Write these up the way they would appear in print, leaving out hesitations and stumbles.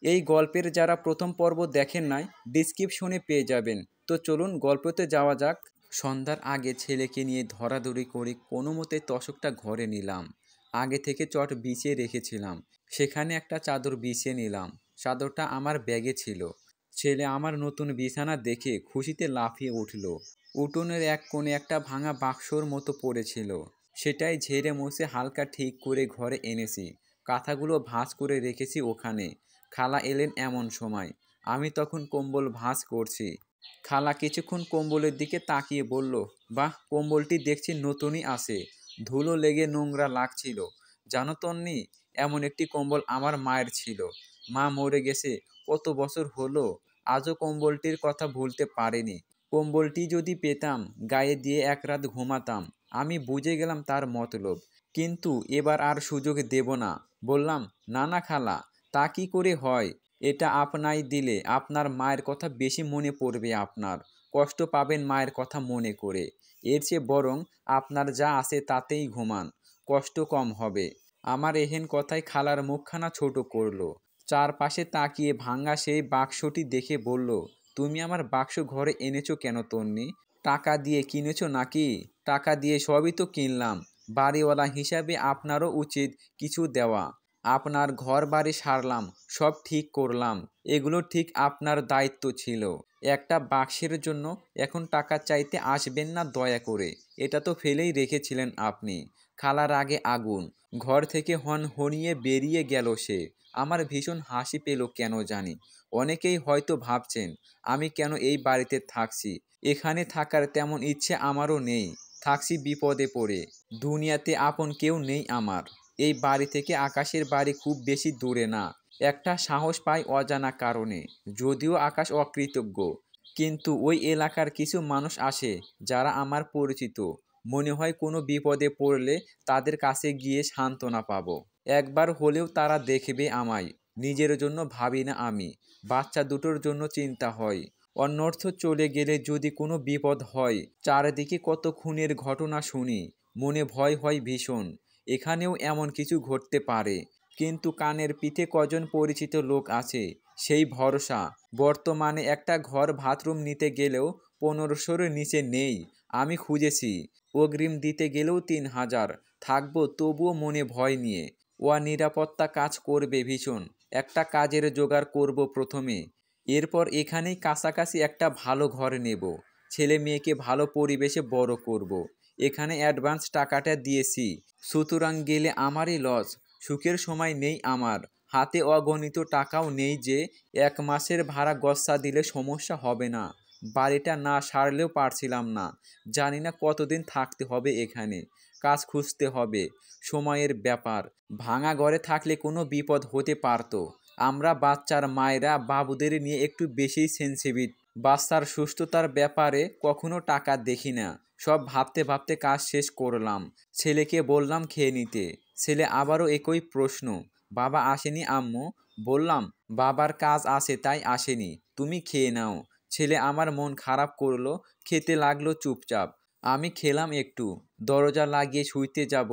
এই গল্পের যারা প্রথম পর্ব দেখেন নাই ডিসক্রিপশনে পেয়ে যাবেন। তো চলুন গল্পতে যাওয়া যাক। সন্ধ্যার আগে ছেলেকে নিয়ে ধরাধরি করে কোনো মতে তোশকটা ঘরে নিলাম। আগে থেকে চট বিছিয়ে রেখেছিলাম, সেখানে একটা চাদর বিছিয়ে নিলাম। চাদরটা আমার ব্যাগে ছিল। ছেলে আমার নতুন বিছানা দেখে খুশিতে লাফিয়ে উঠল। উঠোনের এক কোণে একটা ভাঙা বাক্সর মতো পড়েছিল, সেটাই ঝেড়ে মুছে হালকা ঠিক করে ঘরে এনেছি। কাঁথাগুলো ভাঁজ করে রেখেছি ওখানে। খালা এলেন এমন সময়। আমি তখন কম্বল ভাঁজ করছি। খালা কিছুক্ষণ কম্বলের দিকে তাকিয়ে বলল, বাহ, কম্বলটি দেখছি নতুনই আছে। ধুলো লেগে নোংরা লাগছিল। জানো তন্নি, এমন একটি কম্বল আমার মায়ের ছিল। মা মরে গেছে কত বছর হলো, আজও কম্বলটির কথা ভুলতে পারিনি। কম্বলটি যদি পেতাম গায়ে দিয়ে এক রাত ঘুমাতাম। আমি বুঝে গেলাম তার মতলব, কিন্তু এবার আর সুযোগ দেব না। বললাম, না না খালা, তা কি করে হয়? এটা আপনাই দিলে আপনার মায়ের কথা বেশি মনে পড়বে, আপনার কষ্ট পাবেন মায়ের কথা মনে করে। এর চেয়ে বরং আপনার যা আছে তাতেই ঘুমান, কষ্ট কম হবে। আমার এহেন কথায় খালার মুখখানা ছোট করলো। চারপাশে তাকিয়ে ভাঙা সেই বাক্সটি দেখে বলল, তুমি আমার বাক্স ঘরে এনেছো কেন তন্নি? টাকা দিয়ে কিনেছো নাকি? টাকা দিয়ে সবই তো কিনলাম। বাড়িওয়ালা হিসাবে আপনারও উচিত কিছু দেওয়া। আপনার ঘর বাড়ি সারলাম, সব ঠিক করলাম, এগুলো ঠিক আপনার দায়িত্ব ছিল। একটা বাক্সের জন্য এখন টাকা চাইতে আসবেন না দয়া করে। এটা তো ফেলেই রেখেছিলেন আপনি। খালার আগে আগুন। ঘর থেকে হনহনিয়ে বেরিয়ে গেল সে। আমার ভীষণ হাসি পেল কেন জানি। অনেকেই হয়তো ভাবছেন আমি কেন এই বাড়িতে থাকছি। এখানে থাকার তেমন ইচ্ছে আমারও নেই। থাকছি বিপদে পড়ে। দুনিয়াতে আপন কেউ নেই আমার। এই বাড়ি থেকে আকাশের বাড়ি খুব বেশি দূরে না। একটা সাহস পাই অজানা কারণে, যদিও আকাশ অকৃতজ্ঞ। কিন্তু ওই এলাকার কিছু মানুষ আসে যারা আমার পরিচিত। মনে হয় কোনো বিপদে পড়লে তাদের কাছে গিয়ে সান্ত্বনা পাবো। একবার হলেও তারা দেখবে আমায়। নিজের জন্য ভাবি না আমি, বাচ্চা দুটোর জন্য চিন্তা হয়। অন্যর্থ চলে গেলে যদি কোনো বিপদ হয়, চারিদিকে কত খুনের ঘটনা শুনি, মনে ভয় হয় ভীষণ। এখানেও এমন কিছু ঘটতে পারে। কিন্তু কানের পিঠে কজন পরিচিত লোক আছে, সেই ভরসা। বর্তমানে একটা ঘর বাথরুম নিতে গেলেও 1500-র নিচে নেই। আমি খুঁজেছি, অগ্রিম দিতে গেলেও 3000। থাকবো তবুও মনে ভয় নিয়ে। ও নিরাপত্তা কাজ করবে ভীষণ। একটা কাজের জোগাড় করব প্রথমে, এরপর এখানেই কাছাকাছি একটা ভালো ঘর নেব। ছেলে মেয়েকে ভালো পরিবেশে বড় করব। এখানে অ্যাডভান্স টাকাটা দিয়েছি, সুতরাং গেলে আমারই লস। সুখের সময় নেই আমার হাতে, অগণিত টাকাও নেই যে 1 মাসের ভাড়া গচ্ছা দিলে সমস্যা হবে না। বাড়িটা না সারলেও পারছিলাম না। জানি না কতদিন থাকতে হবে এখানে। কাজ খুঁজতে হবে, সময়ের ব্যাপার। ভাঙা ঘরে থাকলে কোনো বিপদ হতে পারতো। আমরা বাচ্চার মায়েরা বাবুদের নিয়ে একটু বেশিই সেনসিটিভ। বাচ্চার সুস্থতার ব্যাপারে কখনো টাকা দেখি না। সব ভাবতে ভাবতে কাজ শেষ করলাম। ছেলেকে বললাম খেয়ে নিতে। ছেলে আবারও একই প্রশ্ন, বাবা আসেনি আম্মু? বললাম, বাবার কাজ আছে তাই আসেনি, তুমি খেয়ে নাও। ছেলে আমার মন খারাপ করলো, খেতে লাগলো চুপচাপ। আমি খেলাম একটু, দরজা লাগিয়ে শুইতে যাব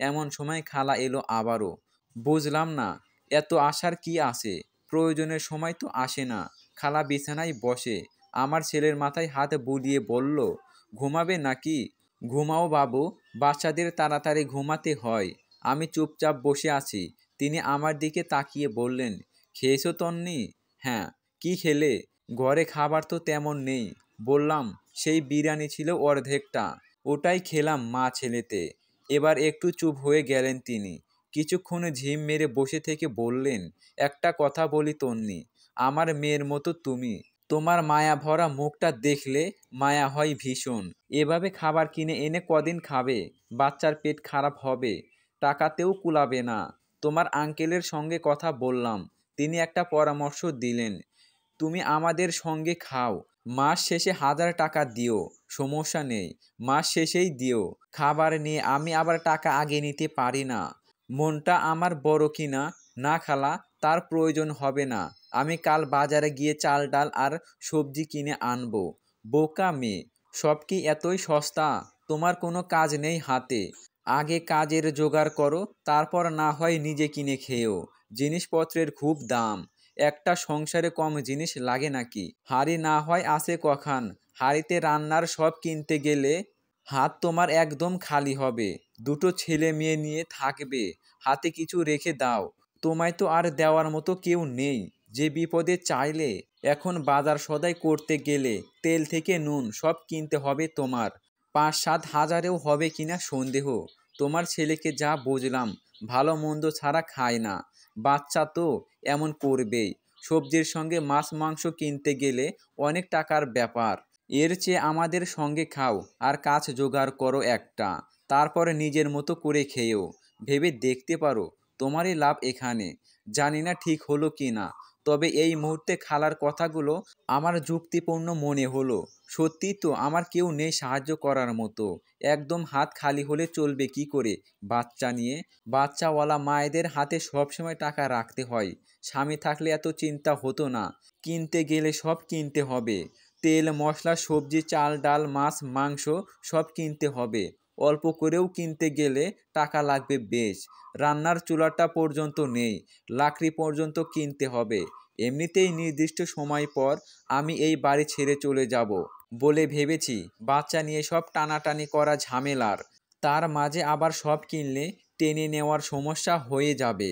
এমন সময় খালা এলো আবারও। বুঝলাম না, এত আশার কি আছে? প্রয়োজনের সময় তো আসে না। খালা বিছানায় বসে আমার ছেলের মাথায় হাত বুলিয়ে বলল, ঘুমাবে নাকি? ঘুমাও বাবু, বাচ্চাদের তাড়াতাড়ি ঘুমাতে হয়। আমি চুপচাপ বসে আছি। তিনি আমার দিকে তাকিয়ে বললেন, খেয়েছো তন্নি? হ্যাঁ। কি খেলে? ঘরে খাবার তো তেমন নেই। বললাম, সেই বিরিয়ানি ছিল অর্ধেকটা, ওটাই খেলাম মা ছেলেতে। এবার একটু চুপ হয়ে গেলেন তিনি। কিছুক্ষণ ঝিম মেরে বসে থেকে বললেন, একটা কথা বলি তন্নি, আমার মেয়ের মতো তুমি। তোমার মায়া ভরা মুখটা দেখলে মায়া হয় ভীষণ। এভাবে খাবার কিনে এনে কদিন খাবে? বাচ্চার পেট খারাপ হবে, টাকাতেও কুলাবে না। তোমার আঙ্কেলের সঙ্গে কথা বললাম, তিনি একটা পরামর্শ দিলেন, তুমি আমাদের সঙ্গে খাও, মাস শেষে 1000 টাকা দিও, সমস্যা নেই, মাস শেষেই দিও। খাবার নিয়ে আমি আবার টাকা আগে নিতে পারি না। মনটা আমার বড় কিনা? না খালা, তার প্রয়োজন হবে না। আমি কাল বাজারে গিয়ে চাল ডাল আর সবজি কিনে আনবো। বোকা মেয়ে, সব কি এতই সস্তা? তোমার কোনো কাজ নেই হাতে, আগে কাজের জোগাড় করো, তারপর না হয় নিজে কিনে খেও। জিনিসপত্রের খুব দাম। একটা সংসারে কম জিনিস লাগে নাকি? হাঁড়ি না হয় আছে কখান, হাঁড়িতে রান্নার সব কিনতে গেলে হাত তোমার একদম খালি হবে। দুটো ছেলে মেয়ে নিয়ে থাকবে, হাতে কিছু রেখে দাও। তোমায় তো আর দেওয়ার মতো কেউ নেই যে বিপদে চাইলে। এখন বাজার সদাই করতে গেলে তেল থেকে নুন সব কিনতে হবে তোমার। ৫-৭ হাজারেও হবে কিনা সন্দেহ। তোমার ছেলেকে যা বুঝলাম ভালো মন্দ ছাড়া খায় না। বাচ্চা তো এমন করবেই। সবজির সঙ্গে মাছ মাংস কিনতে গেলে অনেক টাকার ব্যাপার। এর চেয়ে আমাদের সঙ্গে খাও আর কাজ জোগাড় করো একটা, তারপরে নিজের মতো করে খেয়েও। ভেবে দেখতে পারো, তোমারই লাভ এখানে। জানি না ঠিক হলো কি না, তবে এই মুহূর্তে খালার কথাগুলো আমার যুক্তিপূর্ণ মনে হলো। সত্যি তো আমার কেউ নেই সাহায্য করার মতো। একদম হাত খালি হলে চলবে কি করে বাচ্চা নিয়ে? বাচ্চাওয়ালা মায়েদের হাতে সবসময় টাকা রাখতে হয়। স্বামী থাকলে এত চিন্তা হতো না। কিনতে গেলে সব কিনতে হবে। তেল মশলা সবজি চাল ডাল মাছ মাংস সব কিনতে হবে। অল্প করেও কিনতে গেলে টাকা লাগবে বেশ। রান্নার চুলাটা পর্যন্ত নেই, লাকড়ি পর্যন্ত কিনতে হবে। এমনিতেই নির্দিষ্ট সময় পর আমি এই বাড়ি ছেড়ে চলে যাব বলে ভেবেছি। বাচ্চা নিয়ে সব টানাটানি করা ঝামেলার, তার মাঝে আবার সব কিনলে টেনে নেওয়ার সমস্যা হয়ে যাবে।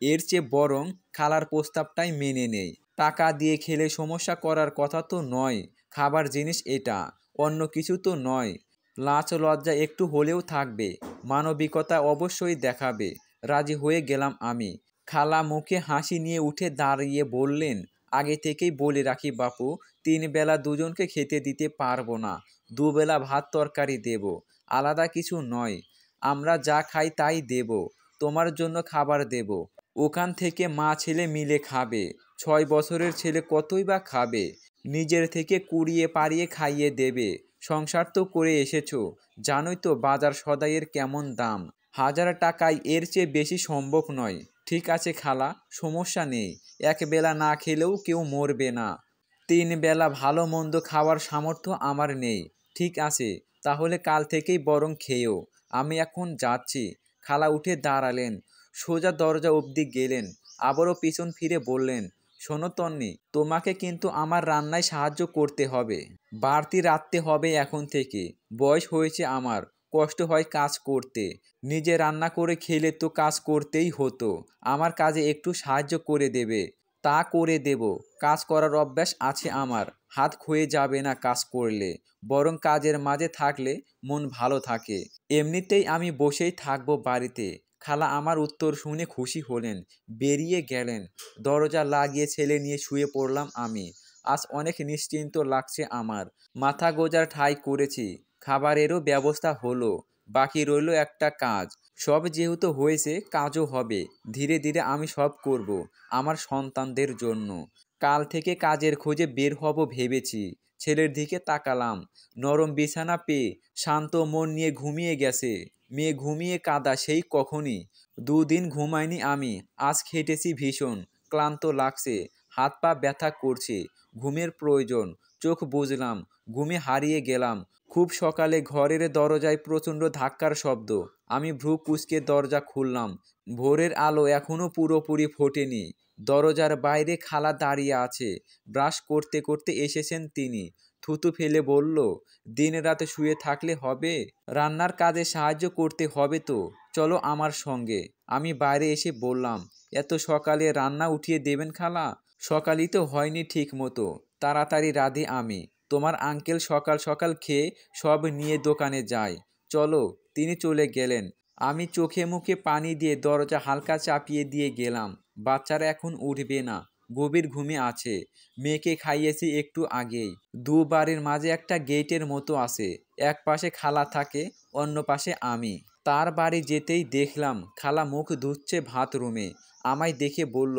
এর চেয়ে বরং খালার প্রস্তাবটাই মেনে নেই। টাকা দিয়ে খেলে সমস্যা করার কথা তো নয়, খাবার জিনিস এটা, অন্য কিছু তো নয়। লাজ লজ্জা একটু হলেও থাকবে, মানবিকতা অবশ্যই দেখাবে। রাজি হয়ে গেলাম আমি। খালা মুখে হাসি নিয়ে উঠে দাঁড়িয়ে বললেন, আগে থেকেই বলে রাখি বাপু, ৩ বেলা দুজনকে খেতে দিতে পারবো না। ২ বেলা ভাত তরকারি দেব, আলাদা কিছু নয়। আমরা যা খাই তাই দেব। তোমার জন্য খাবার দেব, ওখান থেকে মা ছেলে মিলে খাবে। ৬ বছরের ছেলে কতই বা খাবে? নিজের থেকে কুড়িয়ে পাড়িয়ে খাইয়ে দেবে। সংসার তো করে এসেছো, জানোই তো বাজার সদাইয়ের কেমন দাম। ১০০০ টাকায় এর চেয়ে বেশি সম্ভব নয়। ঠিক আছে খালা, সমস্যা নেই। এক বেলা না খেলেও কেউ মরবে না। ৩ বেলা ভালো মন্দ খাওয়ার সামর্থ্য আমার নেই। ঠিক আছে, তাহলে কাল থেকেই বরং খেয়েও। আমি এখন যাচ্ছি। খালা উঠে দাঁড়ালেন, সোজা দরজা অবধি গেলেন, আবারও পিছন ফিরে বললেন, শোনো তন্নি, তোমাকে কিন্তু আমার রান্নায় সাহায্য করতে হবে। বাড়তি রাঁধতে হবে এখন থেকে। বয়স হয়েছে আমার, কষ্ট হয় কাজ করতে। নিজে রান্না করে খেলে তো কাজ করতেই হতো। আমার কাজে একটু সাহায্য করে দেবে। তা করে দেব। কাজ করার অভ্যাস আছে আমার, হাত ক্ষয়ে যাবে না কাজ করলে। বরং কাজের মাঝে থাকলে মন ভালো থাকে। এমনিতেই আমি বসেই থাকবো বাড়িতে। খালা আমার উত্তর শুনে খুশি হলেন, বেরিয়ে গেলেন। দরজা লাগিয়ে ছেলে নিয়ে শুয়ে পড়লাম আমি। আজ অনেক নিশ্চিন্ত লাগছে আমার। মাথা গোঁজার ঠাঁই করেছি, খাবারেরও ব্যবস্থা হলো। বাকি রইল একটা কাজ। সব যেহেতু হয়েছে, কাজও হবে। ধীরে ধীরে আমি সব করব আমার সন্তানদের জন্য। কাল থেকে কাজের খোঁজে বের হব ভেবেছি। ছেলের দিকে তাকালাম, নরম বিছানা পেয়ে শান্ত মন নিয়ে ঘুমিয়ে গেছে। মেয়ে ঘুমিয়ে কাদা সেই কখনই। ২ দিন ঘুমাইনি আমি, আজ খেটেছি ভীষণ। ক্লান্ত লাগছে, হাত পা ব্যথা করছে, ঘুমের প্রয়োজন। চোখ বুজলাম, ঘুমে হারিয়ে গেলাম। খুব সকালে ঘরের দরজায় প্রচণ্ড ধাক্কার শব্দ। আমি ভ্রু কুঁচকে দরজা খুললাম। ভোরের আলো এখনো পুরোপুরি ফোটেনি। দরজার বাইরে খালা দাঁড়িয়ে আছে। ব্রাশ করতে করতে এসেছেন তিনি। থুতু ফেলে বলল, দিন রাতে শুয়ে থাকলে হবে? রান্নার কাজে সাহায্য করতে হবে তো, চলো আমার সঙ্গে। আমি বাইরে এসে বললাম, এত সকালে রান্না উঠিয়ে দেবেন খালা? সকালই তো হয়নি ঠিক মতো, তাড়াতাড়ি রাঁধি আমি। তোমার আঙ্কেল সকাল সকাল খেয়ে সব নিয়ে দোকানে যায়। চলো। তিনি চলে গেলেন। আমি চোখে মুখে পানি দিয়ে দরজা হালকা চাপিয়ে দিয়ে গেলাম। বাচ্চারা এখন উঠবে না, গভীর ঘুমে আছে। মেয়েকে খাইয়েছি একটু আগেই। ২ বাড়ির মাঝে একটা গেটের মতো আছে। এক পাশে খালা থাকে, অন্য পাশে আমি। তার বাড়ি যেতেই দেখলাম খালা মুখ ধুচ্ছে ভাত রুমে। আমায় দেখে বলল,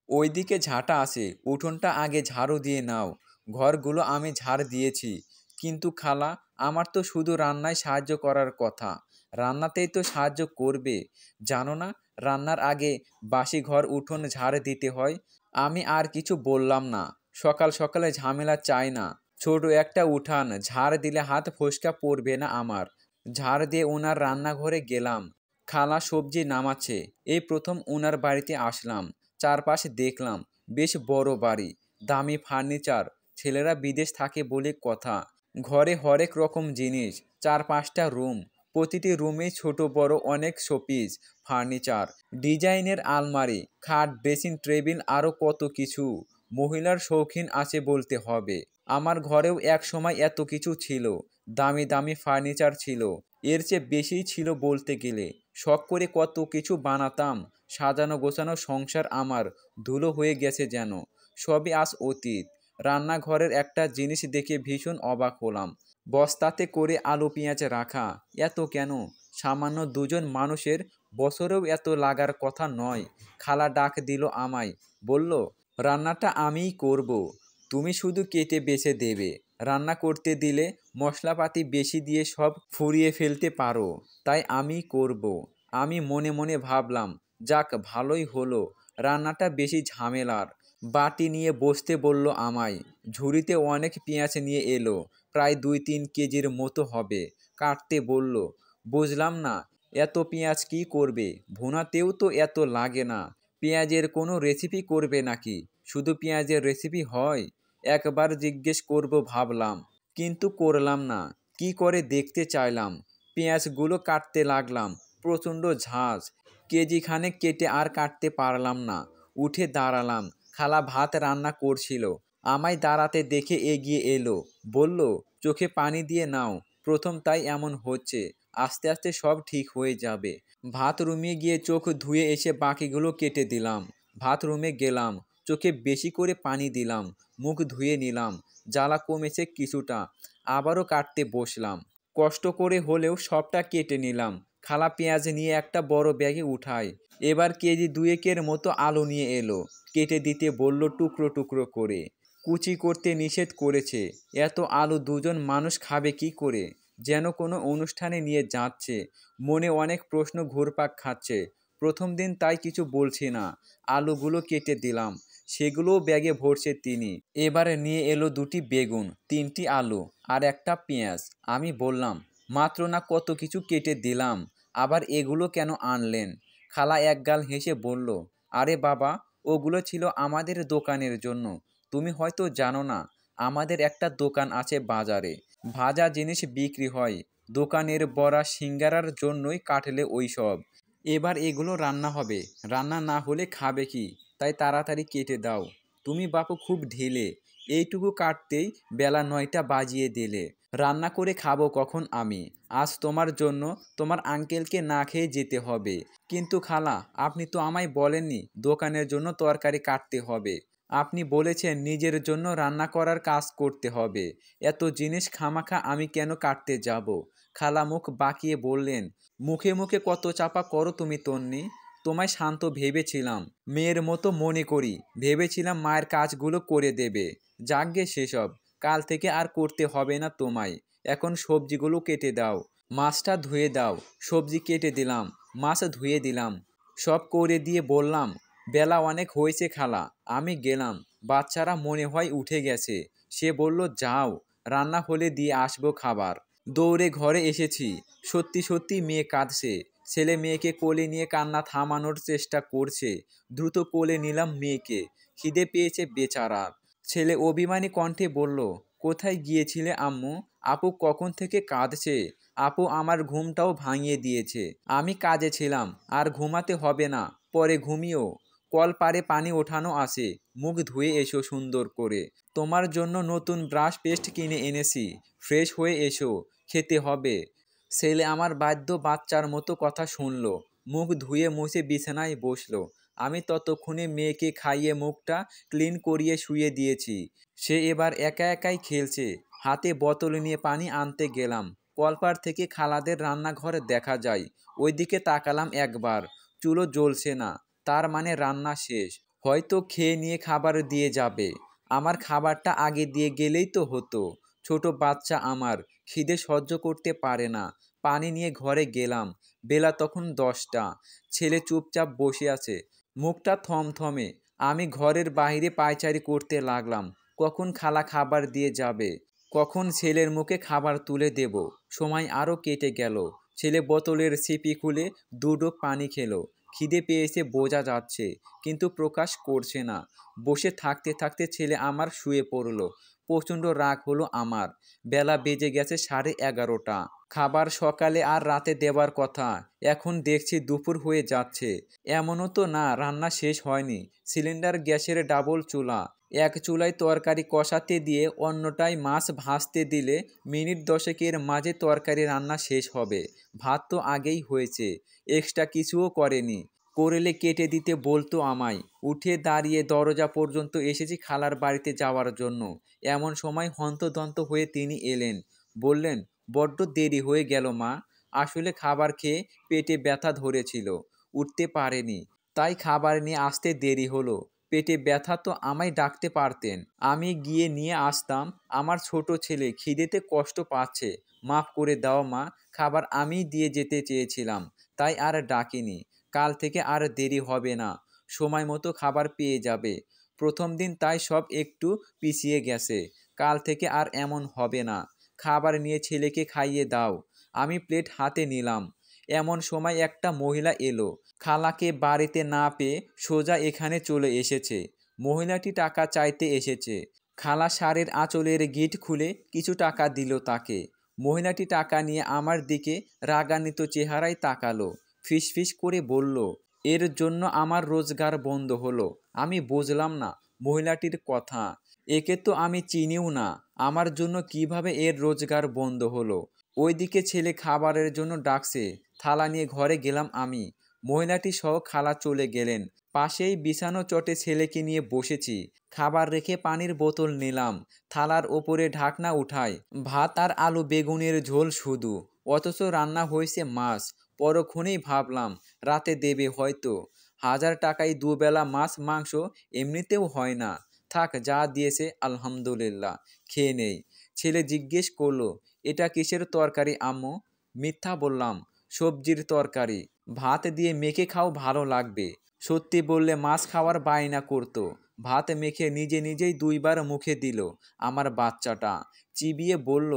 ওইদিকে ঝাঁটা আছে, উঠোনটা আগে ঝাড়ু দিয়ে নাও। ঘরগুলো আমি ঝাড় দিয়েছি। কিন্তু খালা, আমার তো শুধু রান্নায় সাহায্য করার কথা। রান্নাতেই তো সাহায্য করবে, জানো না? রান্নার আগে বাসি ঘর উঠোন ঝাড় দিতে হয়। আমি আর কিছু বললাম না। সকাল সকালে ঝামেলা চাই না। ছোট একটা উঠান, ঝাড় দিলে হাত ফসকা পড়বে না আমার। ঝাড় দিয়ে ওনার রান্নাঘরে গেলাম। খালা সবজি নামাচ্ছে। এই প্রথম ওনার বাড়িতে আসলাম। চারপাশে দেখলাম, বেশ বড় বাড়ি, দামি ফার্নিচার, ছেলেরা বিদেশ থাকে বলে কথা। ঘরে হরেক রকম জিনিস, 4-5টা রুম, প্রতিটি রুমেই ছোট বড় অনেক শোপিস, ফার্নিচার, ডিজাইনের আলমারি, খাট, ড্রেসিং টেবিল, আরও কত কিছু। মহিলার শৌখিন আছে বলতে হবে। আমার ঘরেও এক সময় এত কিছু ছিল, দামি দামি ফার্নিচার ছিল, এর চেয়ে বেশিই ছিল বলতে গেলে। শখ করে কত কিছু বানাতাম, সাজানো গোছানো সংসার আমার ধুলো হয়ে গেছে যেন। সবই আজ অতীত। রান্নাঘরের একটা জিনিস দেখে ভীষণ অবাক হলাম, বস্তাতে করে আলু পেঁয়াজ রাখা। এত কেন? সামান্য দুজন মানুষের বছরেও এত লাগার কথা নয়। খালা ডাক দিল আমায়, বলল, রান্নাটা আমিই করব, তুমি শুধু কেটে বেছে দেবে। রান্না করতে দিলে মশলাপাতি বেশি দিয়ে সব ফুরিয়ে ফেলতে পারো, তাই আমিই করব। আমি মনে মনে ভাবলাম, যাক ভালোই হলো, রান্নাটা বেশি ঝামেলার। বাটি নিয়ে বসতে বলল আমায়। ঝুড়িতে অনেক পেঁয়াজ নিয়ে এলো, প্রায় 2-3 কেজির মতো হবে। কাটতে বলল। বুঝলাম না, এত পেঁয়াজ কি করবে? ভুনাতেও তো এত লাগে না। পেঁয়াজের কোনো রেসিপি করবে নাকি? শুধু পেঁয়াজের রেসিপি হয়? একবার জিজ্ঞেস করব ভাবলাম, কিন্তু করলাম না। কি করে দেখতে চাইলাম। পেঁয়াজগুলো কাটতে লাগলাম, প্রচণ্ড ঝাঁজ। কেজিখানেক কেটে আর কাটতে পারলাম না। উঠে দাঁড়ালাম। খালা ভাত রান্না করছিল, আমায় দাঁড়াতে দেখে এগিয়ে এলো, বলল, চোখে পানি দিয়ে নাও, প্রথম তাই এমন হচ্ছে, আস্তে আস্তে সব ঠিক হয়ে যাবে। ভাত রুমে গিয়ে চোখ ধুয়ে এসে বাকিগুলো কেটে দিলাম। ভাত রুমে গেলাম, চোখে বেশি করে পানি দিলাম, মুখ ধুয়ে নিলাম, জ্বালা কমেছে কিছুটা। আবারও কাটতে বসলাম, কষ্ট করে হলেও সবটা কেটে নিলাম। খালা পেঁয়াজ নিয়ে একটা বড় ব্যাগে উঠায়। এবার কেজি 2-এর মতো আলু নিয়ে এলো, কেটে দিতে বলল টুকরো টুকরো করে। কুচি করতে নিষেধ করেছে। এত আলু দুজন মানুষ খাবে কি করে? যেন কোনো অনুষ্ঠানে নিয়ে যাচ্ছে। মনে অনেক প্রশ্ন ঘুরপাক খাচ্ছে। প্রথম দিন তাই কিছু বলছি না। আলুগুলো কেটে দিলাম, সেগুলোও ব্যাগে ভরছে তিনি। এবারে নিয়ে এলো 2টি বেগুন, 3টি আলু আর একটা পেঁয়াজ। আমি বললাম, মাত্র না কত কিছু কেটে দিলাম, আবার এগুলো কেন আনলেন? খালা একগাল হেসে বলল, আরে বাবা, ওগুলো ছিল আমাদের দোকানের জন্য। তুমি হয়তো জানো না, আমাদের একটা দোকান আছে বাজারে, ভাজা জিনিস বিক্রি হয়। দোকানের বড়া সিঙ্গারার জন্যই কাটলে ওই সব। এবার এগুলো রান্না হবে, রান্না না হলে খাবে কি? তাই তাড়াতাড়ি কেটে দাও। তুমি বাপু খুব ঢিলে, এইটুকু কাটতেই বেলা 9টা বাজিয়ে দিলে। রান্না করে খাবো কখন আমি? আজ তোমার জন্য তোমার আঙ্কেলকে না খেয়ে যেতে হবে। কিন্তু খালা, আপনি তো আমায় বলেননি দোকানের জন্য তরকারি কাটতে হবে। আপনি বলেছেন নিজের জন্য রান্না করার কাজ করতে হবে। এত জিনিস খামাখা আমি কেন কাটতে যাব? খালা মুখ বাঁকিয়ে বললেন, মুখে মুখে কত চাপা করো তুমি তন্নি। তোমায় শান্ত ভেবেছিলাম, মেয়ের মতো মনে করি, ভেবেছিলাম মায়ের কাজগুলো করে দেবে। যাকগে সেসব, কাল থেকে আর করতে হবে না তোমায়। এখন সবজিগুলো কেটে দাও, মাছটা ধুয়ে দাও। সবজি কেটে দিলাম, মাছ ধুয়ে দিলাম, সব করে দিয়ে বললাম, বেলা অনেক হয়েছে খালা, আমি গেলাম। বাচ্চারা মনে হয় উঠে গেছে। সে বলল, যাও, রান্না হলে দিয়ে আসবো খাবার। দৌড়ে ঘরে এসেছি। সত্যি সত্যি মেয়ে কাঁদছে। ছেলে মেয়েকে কোলে নিয়ে কান্না থামানোর চেষ্টা করছে। দ্রুত কোলে নিলাম মেয়েকে। খিদে পেয়েছে বেচারার। ছেলে অভিমানী কণ্ঠে বলল, কোথায় গিয়েছিলে আম্মু? আপু কখন থেকে কাঁদছে। আপু আমার ঘুমটাও ভাঙিয়ে দিয়েছে। আমি কাজে ছিলাম, আর ঘুমাতে হবে না, পরে ঘুমিও। কল পারে পানি ওঠানো আছে, মুখ ধুয়ে এসো সুন্দর করে। তোমার জন্য নতুন ব্রাশ পেস্ট কিনে এনেছি, ফ্রেশ হয়ে এসো, খেতে হবে। ছেলে আমার বাধ্য বাচ্চার মতো কথা শুনল, মুখ ধুয়ে মুছে বিছানায় বসলো। আমি ততক্ষণে মেয়েকে খাইয়ে মুখটা ক্লিন করিয়ে শুয়ে দিয়েছি। সে এবার একা একাই খেলছে। হাতে বোতল নিয়ে পানি আনতে গেলাম। কলপার থেকে খালাদের রান্নাঘর দেখা যায়। ওইদিকে তাকালাম একবার, চুলো জ্বলছে না, তার মানে রান্না শেষ। হয়তো খেয়ে নিয়ে খাবার দিয়ে যাবে। আমার খাবারটা আগে দিয়ে গেলেই তো হতো। ছোট বাচ্চা আমার, খিদে সহ্য করতে পারে না। পানি নিয়ে ঘরে গেলাম। বেলা তখন 10টা। ছেলে চুপচাপ বসে আছে, মুখটা থমথমে। আমি ঘরের বাইরে পায়চারি করতে লাগলাম, কখন খালা খাবার দিয়ে যাবে, কখন ছেলের মুখে খাবার তুলে দেব। সময় আরও কেটে গেল। ছেলে বোতলের সিপি খুলে 2 ঢোক পানি খেলো। খিদে পেয়েছে বোঝা যাচ্ছে, কিন্তু প্রকাশ করছে না। বসে থাকতে থাকতে ছেলে আমার শুয়ে পড়ল। প্রচণ্ড রাগ হলো আমার। বেলা বেজে গেছে 11:30। খাবার সকালে আর রাতে দেবার কথা, এখন দেখছি দুপুর হয়ে যাচ্ছে। এমনও তো না রান্না শেষ হয়নি। সিলিন্ডার গ্যাসের ডাবল চুলা, এক চুলায় তরকারি কষাতে দিয়ে অন্যটায় মাছ ভাজতে দিলে মিনিট 10-এর মাঝে তরকারি রান্না শেষ হবে। ভাত তো আগেই হয়েছে, এক্সট্রা কিছুও করেনি। করলে কেটে দিতে বলতো আমায়। উঠে দাঁড়িয়ে দরজা পর্যন্ত এসেছি খালার বাড়িতে যাওয়ার জন্য। এমন সময় হন্তদন্ত হয়ে তিনি এলেন। বললেন, বড্ড দেরি হয়ে গেল মা। আসলে খাবার খেয়ে পেটে ব্যথা ধরেছিল, উঠতে পারেনি, তাই খাবার নিয়ে আসতে দেরি হলো। পেটে ব্যথা তো আমায় ডাকতে পারতেন, আমি গিয়ে নিয়ে আসতাম। আমার ছোট ছেলে খিদেতে কষ্ট পাচ্ছে, মাফ করে দাও মা। খাবার আমিই দিয়ে যেতে চেয়েছিলাম, তাই আর ডাকিনি। কাল থেকে আর দেরি হবে না, সময় মতো খাবার পেয়ে যাবে। প্রথম দিন তাই সব একটু পিছিয়ে গেছে, কাল থেকে আর এমন হবে না। খাবার নিয়ে ছেলেকে খাইয়ে দাও। আমি প্লেট হাতে নিলাম। এমন সময় একটা মহিলা এলো। খালাকে বাড়িতে না পেয়ে সোজা এখানে চলে এসেছে। মহিলাটি টাকা চাইতে এসেছে। খালা শাড়ির আঁচলের গিঁট খুলে কিছু টাকা দিল তাকে। মহিলাটি টাকা নিয়ে আমার দিকে রাগান্বিত চেহারায় তাকালো, ফিসফিস করে বলল, এর জন্য আমার রোজগার বন্ধ হলো। আমি বুঝলাম না মহিলাটির কথা। একে তো আমি চিনিও না, আমার জন্য কিভাবে এর রোজগার বন্ধ হলো? ওইদিকে ছেলে খাবারের জন্য ডাকছে। থালা নিয়ে ঘরে গেলাম আমি। মহিলাটি সহ খালা চলে গেলেন। পাশেই বিছানো চটে ছেলেকে নিয়ে বসেছি। খাবার রেখে পানির বোতল নিলাম। থালার ওপরে ঢাকনা উঠাই। ভাত আর আলু বেগুনের ঝোল শুধু, অথচ রান্না হয়েছে মাছ। পরক্ষণেই ভাবলাম রাতে দেবে হয়তো। 1000 টাকায় দুবেলা মাছ মাংস এমনিতেও হয় না। থাক, যা দিয়েছে আলহামদুলিল্লাহ, খেয়ে নেই। ছেলে জিজ্ঞেস করলো, এটা কিসের তরকারি আম্মু? মিথ্যা বললাম, সবজির তরকারি। ভাত দিয়ে মেখে খাও, ভালো লাগবে। সত্যি বললে মাছ খাওয়ার বায়না করতো। ভাত মেখে নিজে নিজেই 2বার মুখে দিল আমার বাচ্চাটা। চিবিয়ে বলল,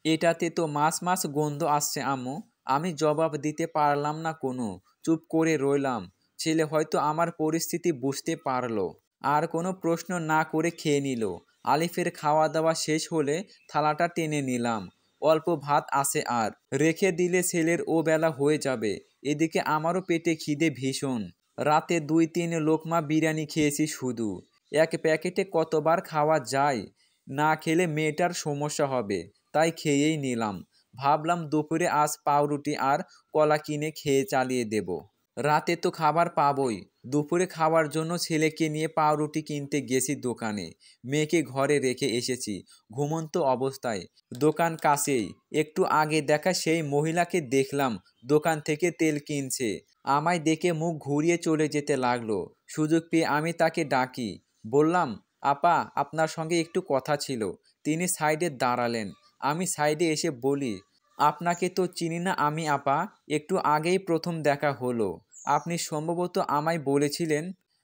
এটাতে তো মাছ মাছ গন্ধ আসছে আম্মু। আমি জবাব দিতে পারলাম না কোনো, চুপ করে রইলাম। ছেলে হয়তো আমার পরিস্থিতি বুঝতে পারলো, আর কোনো প্রশ্ন না করে খেয়ে নিল। আলিফের খাওয়া দাওয়া শেষ হলে থালাটা টেনে নিলাম। অল্প ভাত আছে, আর রেখে দিলে ছেলের ও বেলা হয়ে যাবে। এদিকে আমারও পেটে খিদে ভীষণ। রাতে 2-3 লোকমা বিরিয়ানি খেয়েছি শুধু। এক প্যাকেটে কতবার খাওয়া যায়? না খেলে মেয়েটার সমস্যা হবে, তাই খেয়েই নিলাম। ভাবলাম দুপুরে আজ পাউরুটি আর কলা কিনে খেয়ে চালিয়ে দেব। রাতে তো খাবার পাবই। দুপুরে খাওয়ার জন্য ছেলেকে নিয়ে পাউরুটি কিনতে গেছি দোকানে। মেয়েকে ঘরে রেখে এসেছি ঘুমন্ত অবস্থায়। দোকান কাছেই। একটু আগে দেখা সেই মহিলাকে দেখলাম দোকান থেকে তেল কিনছে। আমায় দেখে মুখ ঘুরিয়ে চলে যেতে লাগলো। সুযোগ পেয়ে আমি তাকে ডাকি। বললাম, আপা, আপনার সঙ্গে একটু কথা ছিল। তিনি সাইডে দাঁড়ালেন। আমি সাইডে এসে বলি, আপনাকে তো চিনি না আমি আপা, একটু আগেই প্রথম দেখা হলো। আপনি সম্ভবত আমায় বলেছিলেন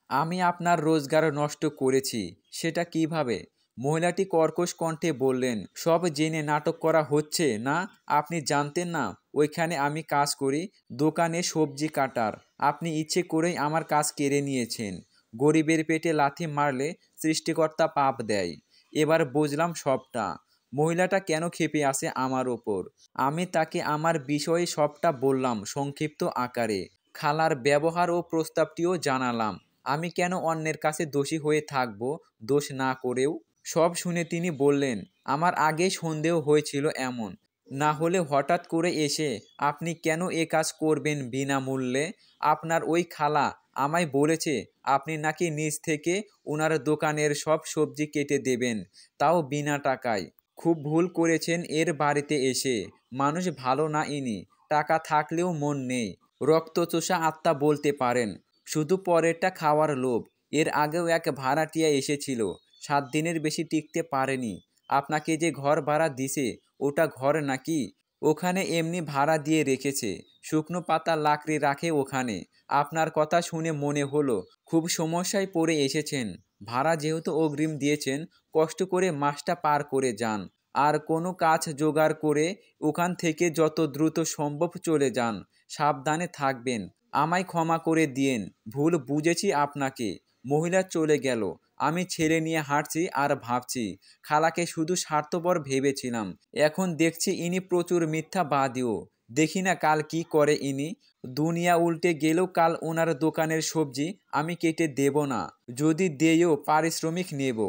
আমি আপনার রোজগার নষ্ট করেছি। সেটা কিভাবে? মহিলাটি কর্কশ কণ্ঠে বললেন, সব জেনে নাটক করা হচ্ছে না? আপনি জানতেন না ওইখানে আমি কাজ করি, দোকানে সবজি কাটার? আপনি ইচ্ছে করেই আমার কাজ কেড়ে নিয়েছেন। গরিবের পেটে লাথি মারলে সৃষ্টিকর্তা পাপ দেয়। এবার বুঝলাম সবটা। মহিলাটা কেন ক্ষেপে আছে আমার ওপর। আমি তাকে আমার বিষয়ে সবটা বললাম সংক্ষিপ্ত আকারে। খালার ব্যবহার ও প্রস্তাবটিও জানালাম। আমি কেন অন্যের কাছে দোষী হয়ে থাকব, দোষ না করেও? সব শুনে তিনি বললেন, আমার আগেই সন্দেহ হয়েছিল এমন। না হলে হঠাৎ করে এসে আপনি কেন এ কাজ করবেন বিনামূল্যে? আপনার ওই খালা আমায় বলেছে আপনি নাকি নিজ থেকে ওনার দোকানের সব সবজি কেটে দেবেন, তাও বিনা টাকায়। খুব ভুল করেছেন এর বাড়িতে এসে। মানুষ ভালো না ইনি, টাকা থাকলেও মন নেই, রক্তচোষা আত্মা বলতে পারেন। শুধু পরেরটা খাওয়ার লোভ। এর আগেও এক ভাড়াটিয়া এসেছিল, 7 দিনের বেশি টিকতে পারেনি। আপনাকে যে ঘর ভাড়া দিছে ওটা ঘর নাকি? ওখানে এমনি ভাড়া দিয়ে রেখেছে, শুকনো পাতা লাকড়ি রাখে ওখানে। আপনার কথা শুনে মনে হলো খুব সমস্যায় পড়ে এসেছেন। ভাড়া যেহেতু অগ্রিম দিয়েছেন, কষ্ট করে মাসটা পার করে যান। আর কোনো কাজ জোগাড় করে ওখান থেকে যত দ্রুত সম্ভব চলে যান। সাবধানে থাকবেন। আমায় ক্ষমা করে দিয়েন, ভুল বুঝেছি আপনাকে। মহিলা চলে গেল। আমি ছেলে নিয়ে হাঁটছি আর ভাবছি, খালাকে শুধু স্বার্থপর ভেবেছিলাম, এখন দেখছি ইনি প্রচুর মিথ্যাবাদীও। দেখি না কাল কি করে ইনি। দুনিয়া উল্টে গেলেও কাল ওনার দোকানের সবজি আমি কেটে দেব না, যদি দেয়ও পারিশ্রমিক নেব।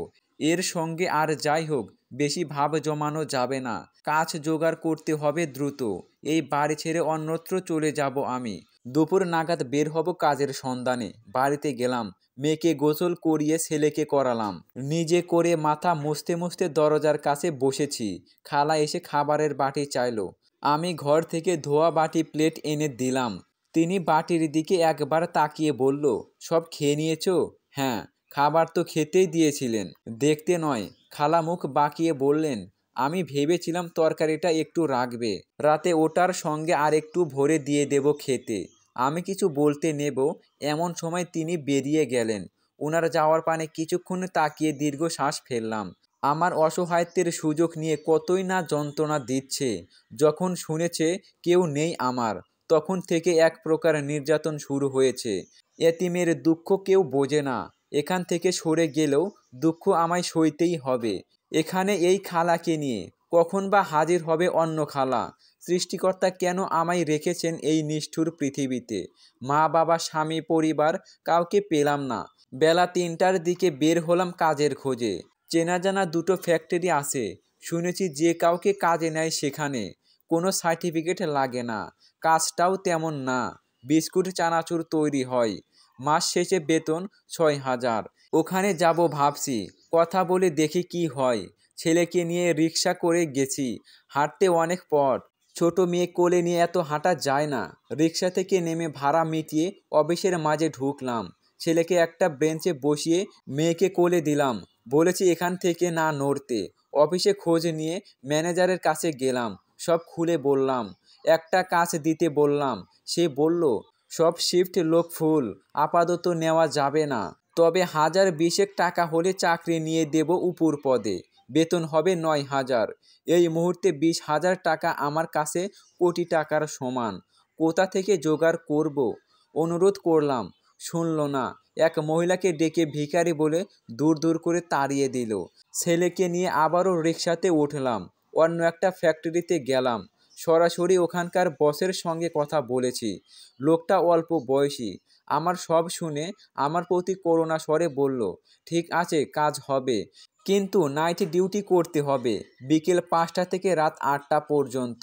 এর সঙ্গে আর যাই হোক, বেশি ভাব জমানো যাবে না। কাজ জোগাড় করতে হবে দ্রুত। এই বাড়ি ছেড়ে অন্যত্র চলে যাব আমি। দুপুর নাগাদ বের হব কাজের সন্ধানে। বাড়িতে গেলাম, মেয়েকে গোসল করিয়ে ছেলেকে করালাম, নিজে করে মাথা মুছতে মুছতে দরজার কাছে বসেছি। খালা এসে খাবারের বাটি চাইলো। আমি ঘর থেকে ধোয়া বাটি প্লেট এনে দিলাম। তিনি বাটির দিকে একবার তাকিয়ে বলল, সব খেয়ে নিয়েছো? হ্যাঁ। খাবার তো খেতেই দিয়েছিলেন, দেখতে নয়। খালা মুখ বাঁকিয়ে বললেন, আমি ভেবেছিলাম তরকারিটা একটু রাখবে, রাতে ওটার সঙ্গে আর একটু ভরে দিয়ে দেব খেতে। আমি কিছু বলতে নেব এমন সময় তিনি বেরিয়ে গেলেন। ওনার যাওয়ার পানে কিছুক্ষণ তাকিয়ে দীর্ঘশ্বাস ফেললাম। আমার অসহায়ত্বের সুযোগ নিয়ে কতই না যন্ত্রণা দিচ্ছে। যখন শুনেছে কেউ নেই আমার, তখন থেকে এক প্রকার নির্যাতন শুরু হয়েছে। এতিমের দুঃখ কেউ বোঝে না। এখান থেকে সরে গেলেও দুঃখ আমায় সইতেই হবে। এখানে এই খালাকে নিয়ে কখন বা হাজির হবে অন্য খালা? সৃষ্টিকর্তা কেন আমায় রেখেছেন এই নিষ্ঠুর পৃথিবীতে? মা বাবা স্বামী পরিবার কাউকে পেলাম না। বেলা ৩টার দিকে বের হলাম কাজের খোঁজে। চেনা জানা দুটো ফ্যাক্টরি আছে, শুনেছি যে কাউকে কাজে নেয় সেখানে। কোনো সার্টিফিকেট লাগে না, কাজটাও তেমন না, বিস্কুট চানাচুর তৈরি হয়। মাস শেষে বেতন ৬,০০০। ওখানে যাব ভাবছি, কথা বলে দেখি কি হয়। ছেলেকে নিয়ে রিক্সা করে গেছি, হাঁটতে অনেক পথ। ছোট মেয়ে কোলে নিয়ে এত হাঁটা যায় না। রিক্সা থেকে নেমে ভাড়া মিটিয়ে অফিসের মাঝে ঢুকলাম। ছেলেকে একটা বেঞ্চে বসিয়ে মেয়েকে কোলে দিলাম, বলেছি এখান থেকে না নড়তে। অফিসে খোঁজ নিয়ে ম্যানেজারের কাছে গেলাম, সব খুলে বললাম। একটা কাজ দিতে বললাম, সে বলল সব শিফট লোক ফুল, আপাতত নেওয়া যাবে না, তবে ১,০২০ টাকা হলে চাকরি নিয়ে দেব উপর পদে, বেতন হবে ৯,০০০। এই মুহূর্তে ২০,০০০ টাকা আমার কাছে কোটি টাকার সমান। কোথা থেকে জোগাড় করব? অনুরোধ করলাম, শুনল না। এক মহিলাকে ডেকে ভিখারি বলে দূর দূর করে তাড়িয়ে দিল। ছেলেকে নিয়ে আবারও রিকশাতে উঠলাম, অন্য একটা ফ্যাক্টরিতে গেলাম। সরাসরি ওখানকার বসের সঙ্গে কথা বলেছি। লোকটা অল্প বয়সী, আমার সব শুনে আমার প্রতি করুণা স্বরে বলল, ঠিক আছে, কাজ হবে, কিন্তু নাইট ডিউটি করতে হবে, বিকেল ৫টা থেকে রাত ৮টা পর্যন্ত।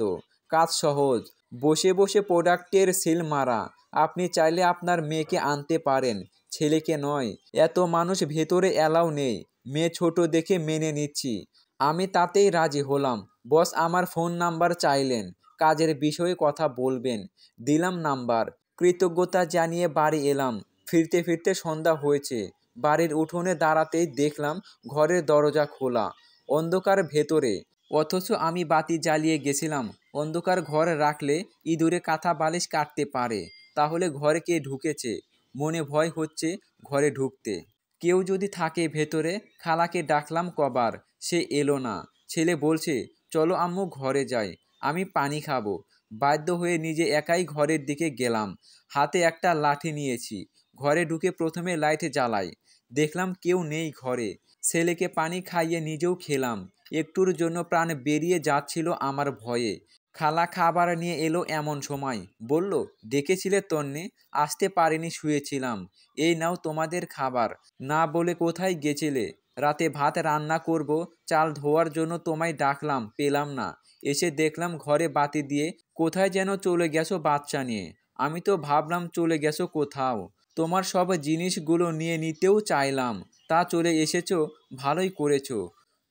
কাজ সহজ, বসে বসে প্রোডাক্টের সিল মারা। আপনি চাইলে আপনার মেয়েকে আনতে পারেন, ছেলেকে নয়। এত মানুষ ভেতরে অ্যালাউ নেই, মেয়ে ছোট দেখে মেনে নিচ্ছি। আমি তাতেই রাজি হলাম। বস আমার ফোন নাম্বার চাইলেন, কাজের বিষয়ে কথা বলবেন। দিলাম নাম্বার। কৃতজ্ঞতা জানিয়ে বাড়ি এলাম। ফিরতে ফিরতে সন্ধ্যা হয়েছে। বাড়ির উঠোনে দাঁড়াতেই দেখলাম ঘরের দরজা খোলা, অন্ধকার ভেতরে। অথচ আমি বাতি জ্বালিয়ে গেছিলাম। অন্ধকার ঘর রাখলে ইঁদুরে কাঁথা বালিশ কাটতে পারে, তাহলে ঘরে কে ঢুকেছে? মনে ভয় হচ্ছে ঘরে ঢুকতে। কেউ যদি থাকে ভেতরে। খালাকে ডাকলাম কবার, সে এলো না। ছেলে বলছে, চলো আম্মু ঘরে যাই, আমি পানি খাবো। বাধ্য হয়ে নিজে একাই ঘরের দিকে গেলাম। হাতে একটা লাঠি নিয়েছি। ঘরে ঢুকে প্রথমে লাইট জ্বালাই। দেখলাম কেউ নেই ঘরে। ছেলেকে পানি খাইয়ে নিজেও খেলাম। একটুর জন্য প্রাণ বেরিয়ে যাচ্ছিল আমার ভয়ে। খালা খাবার নিয়ে এলো এমন সময়, বলল, ডেকেছিলে তন্নে? আসতে পারিনি, শুয়েছিলাম। এই নাও তোমাদের খাবার। না বলে কোথায় গেছিলে? রাতে ভাত রান্না করব, চাল ধোয়ার জন্য তোমায় ডাকলাম, পেলাম না। এসে দেখলাম ঘরে বাতি দিয়ে কোথায় যেন চলে গেছো বাচ্চা নিয়ে। আমি তো ভাবলাম চলে গেছো কোথাও। তোমার সব জিনিসগুলো নিয়ে নিতেও চাইলাম, তা চলে এসেছো, ভালোই করেছো।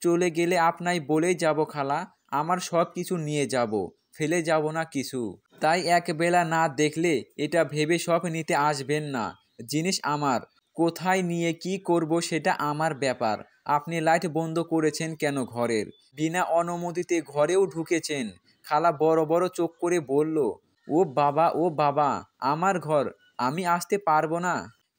চলে গেলে আপনাই বলেই যাব খালা, আমার সব কিছু নিয়ে যাব, ফেলে যাব না কিছু। তাই একবেলা না দেখলে এটা ভেবে সব নিতে আসবেন না। জিনিস আমার, কোথায় নিয়ে কি করব সেটা আমার ব্যাপার। আপনি লাইট বন্ধ করেছেন কেন ঘরের? বিনা অনুমতিতে ঘরেও ঢুকেছেন। খালা বড় বড় চোখ করে বলল, ও বাবা, ও বাবা, আমার ঘর, আমি আসতে পারবো না?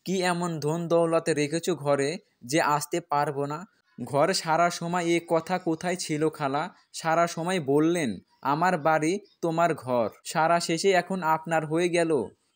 কি এমন ধন দৌলত রেখেছো ঘরে যে আসতে পারবো না? ঘর সারা সময় এ কথা কোথায় ছিল খালা? সারা সময় বললেন আমার বাড়ি তোমার ঘর, সারা শেষে এখন আপনার হয়ে গেল।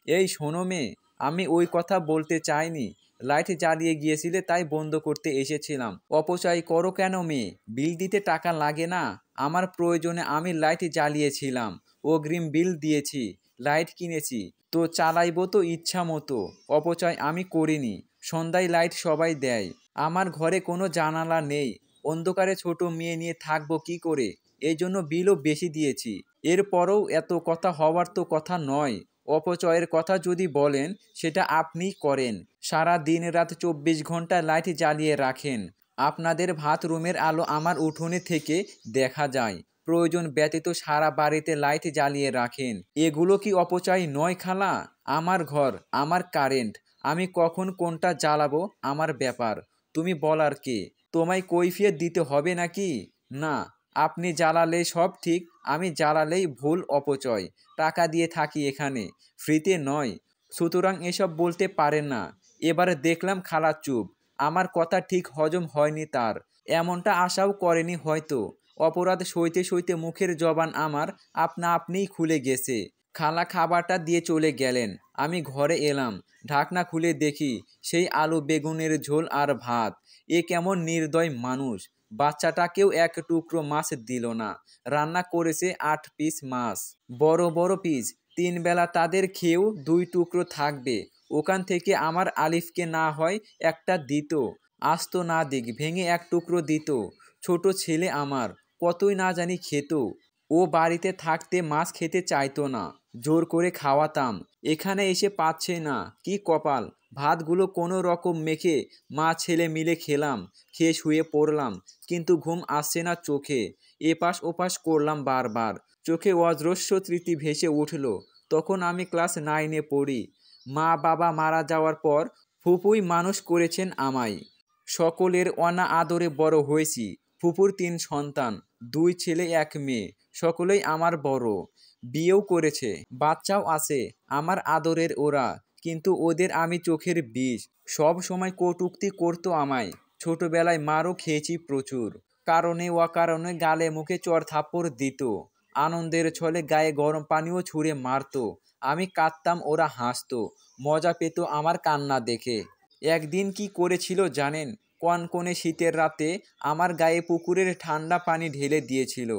এই শোনো মেয়ে, আমি ওই কথা বলতে চাইনি। লাইট জ্বালিয়ে গিয়েছিলে তাই বন্ধ করতে এসেছিলাম। অপচয় করো কেন মেয়ে? বিল দিতে টাকা লাগে না? আমার প্রয়োজনে আমি লাইট জ্বালিয়েছিলাম, অগ্রিম বিল দিয়েছি, লাইট কিনেছি, তো চালাইবো তো ইচ্ছা মতো। অপচয় আমি করিনি। সন্ধ্যায় লাইট সবাই দেয়। আমার ঘরে কোনো জানালা নেই, অন্ধকারে ছোট মেয়ে নিয়ে থাকবো কি করে? এই জন্য বিলও বেশি দিয়েছি। এরপরও এত কথা হওয়ার তো কথা নয়। অপচয়ের কথা যদি বলেন, সেটা আপনিই করেন। সারা দিন রাত 24 ঘন্টা লাইট জ্বালিয়ে রাখেন। আপনাদের বাথরুমের আলো আমার উঠোনে থেকে দেখা যায়। প্রয়োজন ব্যতীত সারা বাড়িতে লাইট জ্বালিয়ে রাখেন। এগুলো কি অপচয় নয় খালা? আমার ঘর, আমার কারেন্ট, আমি কখন কোনটা জ্বালাবো আমার ব্যাপার। তুমি বলার কে? তোমায় কৈফিয়ত দিতে হবে নাকি? না, আপনি জ্বালালেই সব ঠিক, আমি জ্বালালেই ভুল। অপচয়। টাকা দিয়ে থাকি এখানে, ফ্রিতে নয়। সুতরাং এসব বলতে পারেন না। এবারে দেখলাম খালা চুপ। আমার কথা ঠিক হজম হয়নি তার। এমনটা আশাও করেনি হয়তো। অপরাধ সইতে সইতে মুখের জবান আমার আপনা আপনিই খুলে গেছে। খালা খাবারটা দিয়ে চলে গেলেন। আমি ঘরে এলাম। ঢাকনা খুলে দেখি সেই আলু বেগুনের ঝোল আর ভাত। এ কেমন নির্দয় মানুষ! বাচ্চাটাকেও এক টুকরো মাছ দিল না। রান্না করেছে 8 পিস মাছ, বড় বড় পিস। 3 বেলা তাদের খেয়েও 2 টুকরো থাকবে। ওখান থেকে আমার আলিফকে না হয় একটা দিত, আস্ত না দিক ভেঙে 1 টুকরো দিত। ছোট ছেলে আমার, কতই না জানি খেত। ও বাড়িতে থাকতে মাছ খেতে চাইতো না, জোর করে খাওয়াতাম। এখানে এসে পাচ্ছে না, কি কপাল! ভাতগুলো কোনো রকম মেখে মা ছেলে মিলে খেলাম। খেয়ে শুয়ে পড়লাম, কিন্তু ঘুম আসছে না চোখে। এপাশ ওপাশ করলাম বারবার। চোখে অজস্র স্মৃতি ভেসে উঠল। তখন আমি ক্লাস 9-এ পড়ি। মা বাবা মারা যাওয়ার পর ফুপুই মানুষ করেছেন আমায়। সকলের অনা আদরে বড় হয়েছি। ফুপুর 3 সন্তান, 2 ছেলে 1 মেয়ে। সকলেই আমার বড়। বিয়েও করেছে, বাচ্চাও আছে আমার আদরের ওরা। কিন্তু ওদের আমি চোখের বিষ। সব সময় কটূক্তি করতো আমায়। ছোটবেলায় মারও খেয়েছি প্রচুর। কারণে অকারণে গালে মুখে চড় থাপ্পড় দিত। আনন্দের ছলে গায়ে গরম পানিও ছুঁড়ে মারতো। আমি কাঁদতাম, ওরা হাসতো। মজা পেত আমার কান্না দেখে। একদিন কি করেছিল জানেন? কনকনে শীতের রাতে আমার গায়ে পুকুরের ঠান্ডা পানি ঢেলে দিয়েছিল।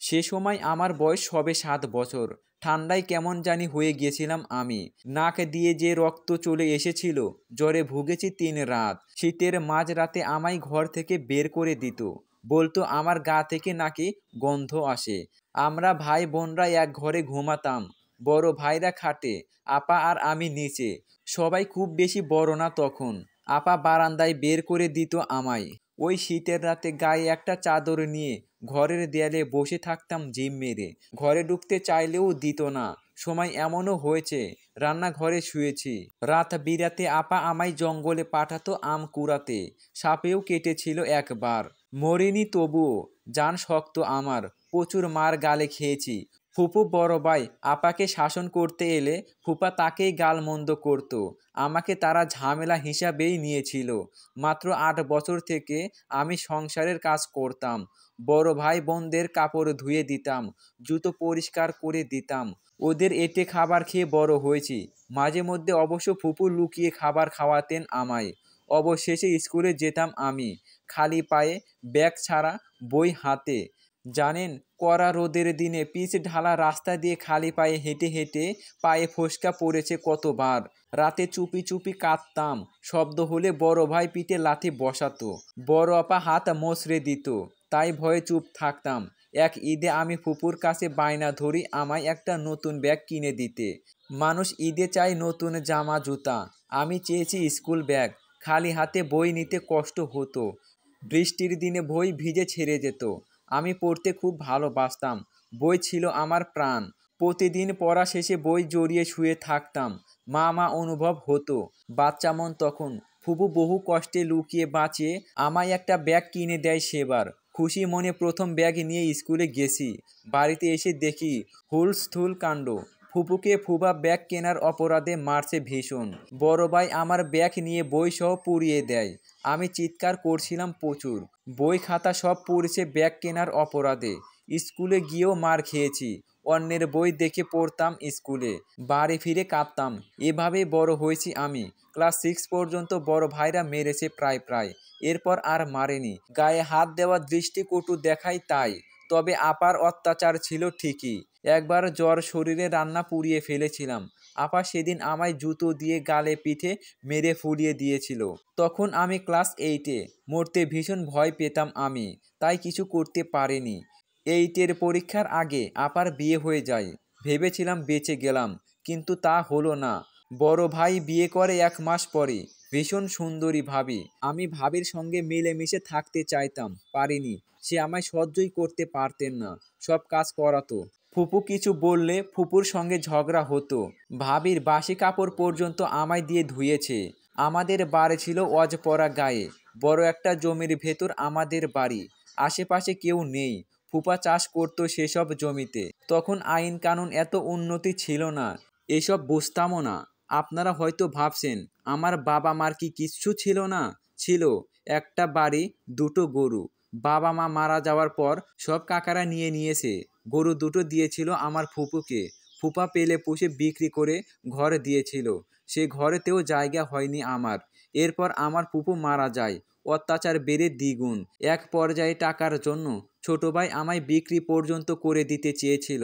সে সময় আমার বয়স সবে 7 বছর। ঠান্ডায় কেমন জানি হয়ে গিয়েছিলাম আমি। নাক দিয়ে যে রক্ত চলে এসেছিল। জ্বরে ভুগেছি 3 রাত। শীতের মাঝরাতে আমায় ঘর থেকে বের করে দিত। বলতো আমার গা থেকে নাকি গন্ধ আসে। আমরা ভাই বোনরা এক ঘরে ঘুমাতাম। বড় ভাইরা খাটে, আপা আর আমি নিচে। সবাই খুব বেশি বড় না তখন। আপা বারান্দায় বের করে দিত আমায়। ওই শীতের রাতে গায়ে একটা চাদর নিয়ে ঘরের দেয়ালে বসে থাকতাম জিম মেরে। ঘরে ঢুকতে চাইলেও দিত না। সময় এমনও হয়েছে রান্নাঘরে শুয়েছি। রাত বিরাতে আপা আমায় জঙ্গলে পাঠাতো আম কুড়াতে। সাপেও কেটেছিল একবার, মরিনি তবুও। জান শক্ত আমার, প্রচুর মার গালে খেয়েছি। ফুপু বড় ভাই আপাকে শাসন করতে এলে ফুপা তাকেই গালমন্দ করত। আমাকে তারা ঝামেলা হিসাবেই নিয়েছিল। মাত্র 8 বছর থেকে আমি সংসারের কাজ করতাম। বড় ভাই বোনদের কাপড় ধুয়ে দিতাম, জুতো পরিষ্কার করে দিতাম। ওদের এঁটে খাবার খেয়ে বড় হয়েছি। মাঝে মধ্যে অবশ্য ফুপু লুকিয়ে খাবার খাওয়াতেন আমায়। অবশেষে স্কুলে যেতাম আমি, খালি পায়ে, ব্যাগ ছাড়া, বই হাতে। জানেন, কড়া রোদের দিনে পিচ ঢালা রাস্তা দিয়ে খালি পায়ে হেঁটে হেঁটে পায়ে ফোস্কা পড়েছে কতবার। রাতে চুপি চুপি কাঁদতাম। শব্দ হলে বড় ভাই পিঠে লাথি বসাতো। বড় আপা হাত মোচড়ে দিত, তাই ভয়ে চুপ থাকতাম। এক ঈদে আমি ফুপুর কাছে বায়না ধরি আমায় একটা নতুন ব্যাগ কিনে দিতে। মানুষ ঈদে চায় নতুন জামা জুতা, আমি চেয়েছি স্কুল ব্যাগ। খালি হাতে বই নিতে কষ্ট হতো। বৃষ্টির দিনে বই ভিজে ছেড়ে যেত। আমি পড়তে খুব ভালোবাসতাম। বই ছিল আমার প্রাণ। প্রতিদিন পড়া শেষে বই জড়িয়ে শুয়ে থাকতাম। মা মা অনুভব হতো। বাচ্চা মন তখন। ফুপু বহু কষ্টে লুকিয়ে বাঁচিয়ে আমায় একটা ব্যাগ কিনে দেয় সেবার। খুশি মনে প্রথম ব্যাগ নিয়ে স্কুলে গেছি। বাড়িতে এসে দেখি হুলস্থুল কাণ্ড। ফুপুকে ফুবা ব্যাগ কেনার অপরাধে মারছে ভীষণ। বড় ভাই আমার ব্যাগ নিয়ে বই সহ পুড়িয়ে দেয়। আমি চিৎকার করছিলাম প্রচুর। বই খাতা সব পুড়েছে ব্যাগ কেনার অপরাধে। স্কুলে গিয়েও মার খেয়েছি। অন্যের বই দেখে পড়তাম স্কুলে, বাড়ি ফিরে কাঁদতাম। এভাবেই বড় হয়েছি আমি। ক্লাস 6 পর্যন্ত বড় ভাইরা মেরেছে প্রায়, এরপর আর মারেনি। গায়ে হাত দেওয়া দৃষ্টিকটু দেখায় তাই। তবে আপার অত্যাচার ছিল ঠিকই। একবার জ্বর শরীরে রান্না পুড়িয়ে ফেলেছিলাম। আপা সেদিন আমায় জুতো দিয়ে গালে পিঠে মেরে ফুলিয়ে দিয়েছিল। তখন আমি ক্লাস 8-এ। মরতে ভীষণ ভয় পেতাম আমি, তাই কিছু করতে পারিনি। 8-এর পরীক্ষার আগে আপার বিয়ে হয়ে যায়। ভেবেছিলাম বেঁচে গেলাম, কিন্তু তা হলো না। বড় ভাই বিয়ে করে 1 মাস পরে। ভীষণ সুন্দরী ভাবি। আমি ভাবির সঙ্গে মিলেমিশে থাকতে চাইতাম, পারিনি। সে আমায় সহ্যই করতে পারতেন না, সব কাজ করাতো। ফুপু কিছু বললে ফুপুর সঙ্গে ঝগড়া হতো। ভাবির বাসি কাপড় পর্যন্ত আমায় দিয়ে ধুয়েছে। আমাদের বাড়ি ছিল অজপরা গায়ে। বড় একটা জমির ভেতর আমাদের বাড়ি। আশেপাশে কেউ নেই। ফুপা চাষ করতো সেসব জমিতে। তখন আইন কানুন এত উন্নতি ছিল না, এসব বুঝতামও না। আপনারা হয়তো ভাবছেন আমার বাবা মার কি কিচ্ছু ছিল না? ছিল। একটা বাড়ি, 2টো গরু। বাবা মা মারা যাওয়ার পর সব কাকারা নিয়ে নিয়েছে। গরু 2টো দিয়েছিল আমার ফুপুকে। ফুপা পেলে পুষে বিক্রি করে ঘর দিয়েছিল। সে ঘরেতেও জায়গা হয়নি আমার। এরপর আমার ফুপু মারা যায়। অত্যাচার বেড়ে দ্বিগুণ। এক পর্যায়ে টাকার জন্য ছোট ভাই আমায় বিক্রি পর্যন্ত করে দিতে চেয়েছিল।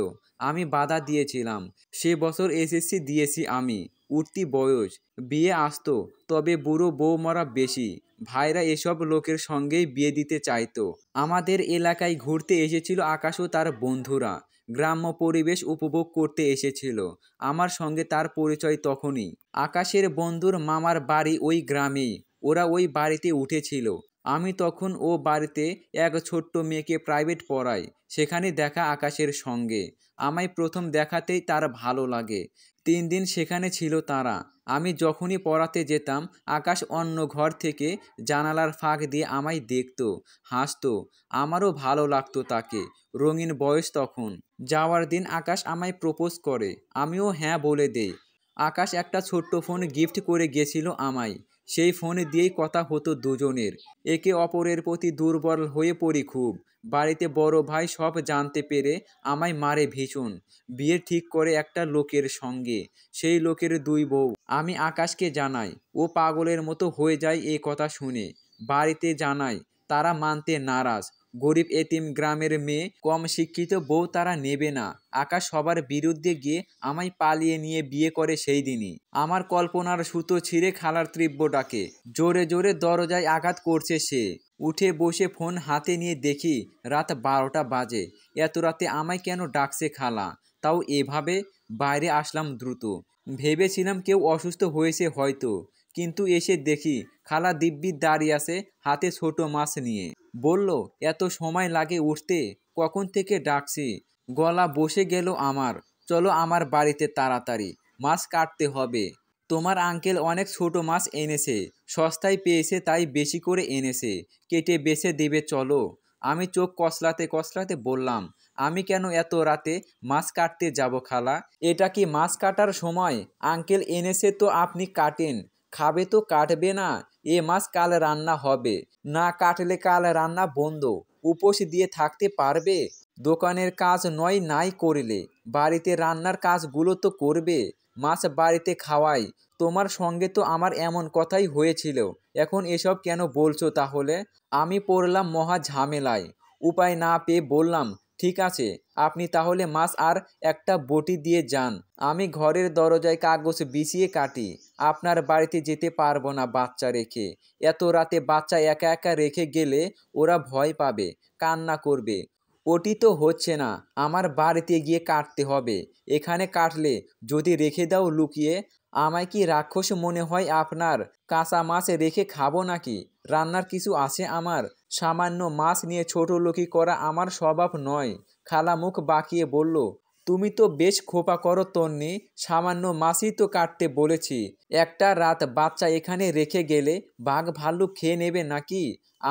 আমি বাধা দিয়েছিলাম। সে বছর এসএসসি দিয়েছি আমি। উঠতি বয়স। বিয়ে আসতো, তবে বুড়ো বৌমারা বেশি। ভাইরা এসব লোকের সঙ্গেই বিয়ে দিতে চাইতো। আমাদের এলাকায় ঘুরতে এসেছিল আকাশ ও তার বন্ধুরা। গ্রাম্য পরিবেশ উপভোগ করতে এসেছিল। আমার সঙ্গে তার পরিচয় তখনই। আকাশের বন্ধুর মামার বাড়ি ওই গ্রামেই। ওরা ওই বাড়িতে উঠেছিল। আমি তখন ও বাড়িতে এক ছোট্ট মেয়েকে প্রাইভেট পড়াই। সেখানে দেখা আকাশের সঙ্গে। আমায় প্রথম দেখাতেই তার ভালো লাগে। 3 দিন সেখানে ছিল তারা। আমি যখনই পড়াতে যেতাম আকাশ অন্য ঘর থেকে জানালার ফাঁক দিয়ে আমায় দেখতো, হাসতো। আমারও ভালো লাগতো তাকে। রঙিন বয়স তখন। যাওয়ার দিন আকাশ আমায় প্রপোজ করে। আমিও হ্যাঁ বলে দেই। আকাশ একটা ছোট্ট ফোন গিফট করে গেছিল আমায়। সেই ফোন দিয়েই কথা হতো দুজনের। একে অপরের প্রতি দুর্বল হয়ে পড়ি খুব। বাড়িতে বড় ভাই সব জানতে পেরে আমায় মারে ভীষণ। বিয়ে ঠিক করে একটা লোকের সঙ্গে। সেই লোকের 2 বউ। আমি আকাশকে জানাই। ও পাগলের মতো হয়ে যায় এ কথা শুনে। বাড়িতে জানাই, তারা মানতে নারাজ। গরিব এতিম গ্রামের মেয়ে, কম শিক্ষিত বউ তারা নেবে না। আকাশ সবার বিরুদ্ধে গিয়ে আমায় পালিয়ে নিয়ে বিয়ে করে সেই দিনই। আমার কল্পনার সুতো ছিঁড়ে খালার তীব্র ডাকে। জোরে জোরে দরজায় আঘাত করছে সে। উঠে বসে ফোন হাতে নিয়ে দেখি রাত 12টা বাজে। এত রাতে আমায় কেন ডাকছে খালা? তাও এভাবে? বাইরে আসলাম দ্রুত। ভেবেছিলাম কেউ অসুস্থ হয়েছে হয়তো, কিন্তু এসে দেখি খালা দিব্যি দাঁড়িয়ে আছে হাতে ছোট মাছ নিয়ে। বলল, এত সময় লাগে উঠতে? কখন থেকে ডাকছি? গলা বসে গেল আমার। চলো আমার বাড়িতে তাড়াতাড়ি, মাছ কাটতে হবে। তোমার আঙ্কেল অনেক ছোট মাছ এনেছে, সস্তায় পেয়েছে তাই বেশি করে এনেছে, কেটে বেছে দেবে চলো। আমি চোখ কসলাতে কসলাতে বললাম, আমি কেন এত রাতে মাছ কাটতে যাব খালা? এটা কি মাছ কাটার সময়? আঙ্কেল এনেছে তো আপনি কাটেন। খাবে তো কাটবে না? এ মাছ কাল রান্না হবে। না কাটলে কাল রান্না বন্ধ। উপোস দিয়ে থাকতে পারবে? দোকানের কাজ নয় নাই করলে, বাড়িতে রান্নার কাজগুলো তো করবে। মাছ বাড়িতে খাওয়াই। তোমার সঙ্গে তো আমার এমন কথাই হয়েছিল। এখন এসব কেন বলছো তাহলে? আমি পড়লাম মহা ঝামেলায়। উপায় না পেয়ে বললাম, ঠিক আছে, আপনি তাহলে মাছ আর একটা বটি দিয়ে যান। আমি ঘরের দরজায় কাগজ বিছিয়ে কাটি। আপনার বাড়িতে যেতে পারবো না বাচ্চা রেখে। এত রাতে বাচ্চা একা একা রেখে গেলে ওরা ভয় পাবে, কান্না করবে। ওটি তো হচ্ছে না, আমার বাড়িতে গিয়ে কাটতে হবে। এখানে কাটলে যদি রেখে দাও লুকিয়ে, আমায় কি রাক্ষস মনে হয় আপনার? কাঁচা মাছ রেখে খাবো নাকি? রান্নার কিছু আছে আমার? সামান্য মাছ নিয়ে ছোটলোকি করা আমার স্বভাব নয়। খালা মুখ বাঁকিয়ে বলল, তুমি তো বেশ খোপা করো তন্নি। সামান্য মাছই তো কাটতে বলেছি। একটা রাত বাচ্চা এখানে রেখে গেলে বাঘ ভাল্লুক খেয়ে নেবে নাকি?